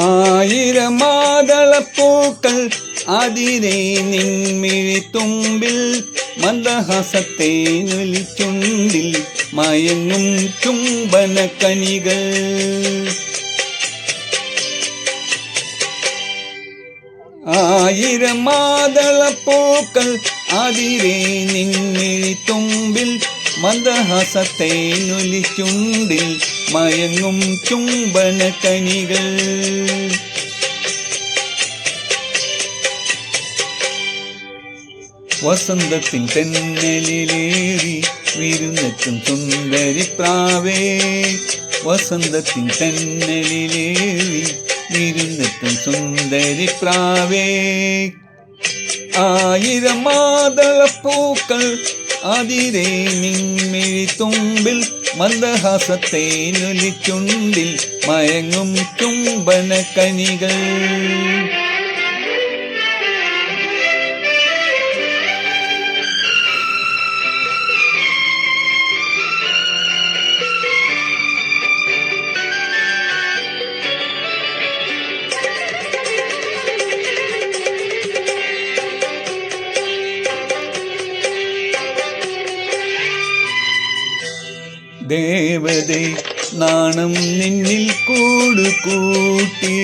ആയിരം മാതളപ്പൂക്കൾ അതിരെ നിൻമിഴിത്തുമ്പിൽ മന്ദഹാസത്തേനൊലിച്ചുണ്ടിൽ മയങ്ങും ചുംബനക്കനികൾ. ആയിരം മാതളപ്പൂക്കൾ അതിരെ നിൻമിഴിത്തുമ്പിൽ മന്ദഹാസത്തേനൊലിച്ചുണ്ടിൽ മയങ്ങും ചുംബനക്കനികൾ. വസന്തത്തിൻ തെന്നലിലേറി വിരുന്നെത്തും സുന്ദരിപ്രാവേ, വസന്തത്തിൻ തെന്നലിലേറി വിരുന്നെത്തും സുന്ദരിപ്രാവേ. ആയിരം മാതളപ്പൂക്കൾ അതിരെ നിൻമിഴിത്തുമ്പിൽ മന്ദഹാസത്തേനൊലിച്ചുണ്ടിൽ മയങ്ങും ചുംബനക്കനികൾ. ദേവതേ നാണം നിന്നിൽ കൂടുകൂട്ടി,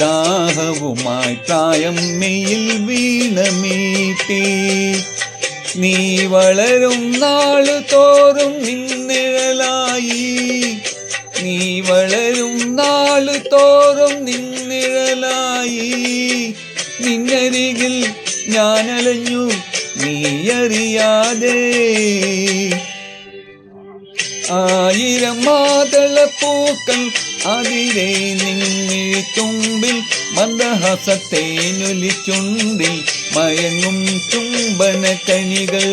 ദാഹവുമായി പ്രായം മെയ്യിൽ വീണമീട്ടി. നീ വളരും നാളു തോറും നിന്നിഴലായി, നീ വളരും നാളു തോറും നിന്നിഴലായി. നിന്നരികിൽ ഞാനലഞ്ഞു നീയറിയാതെ. ആയിരം മാതളപ്പൂക്കൾ അതിരെ നിൻമിഴിത്തുമ്പിൽ മന്ദഹാസത്തേനൊലിച്ചുണ്ടിൽ മയങ്ങും ചുംബനക്കനികൾ.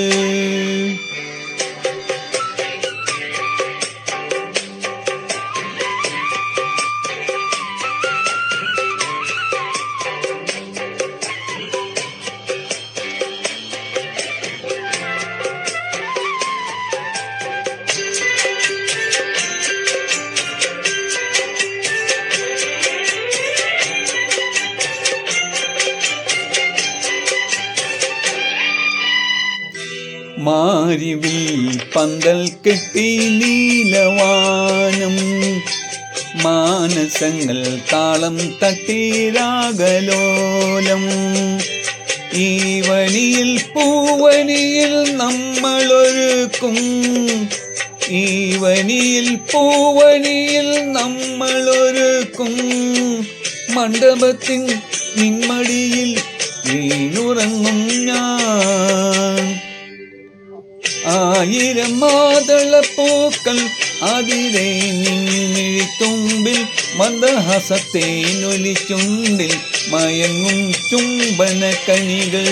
മാരിവിൽ പന്തൽ കെട്ടി നീലവാനം, മാനസങ്ങൾ താളം തട്ടി രാഗലോലം. ഈ വനിയിൽ പൂവനിയിൽ നമ്മളൊരുക്കും, ഈ വനിയിൽ പൂവനിയിൽ നമ്മളൊരുക്കും. മണ്ഡപത്തിൻ നിന്മടിയിൽ വീണുറങ്ങും ഞാൻ. ആയിരം മാതളപ്പൂക്കൾ അതിരെ നിൻമിഴിത്തുമ്പിൽ മന്ദഹാസത്തേനൊലിച്ചുണ്ടിൽ മയങ്ങും ചുംബനക്കനികൾ.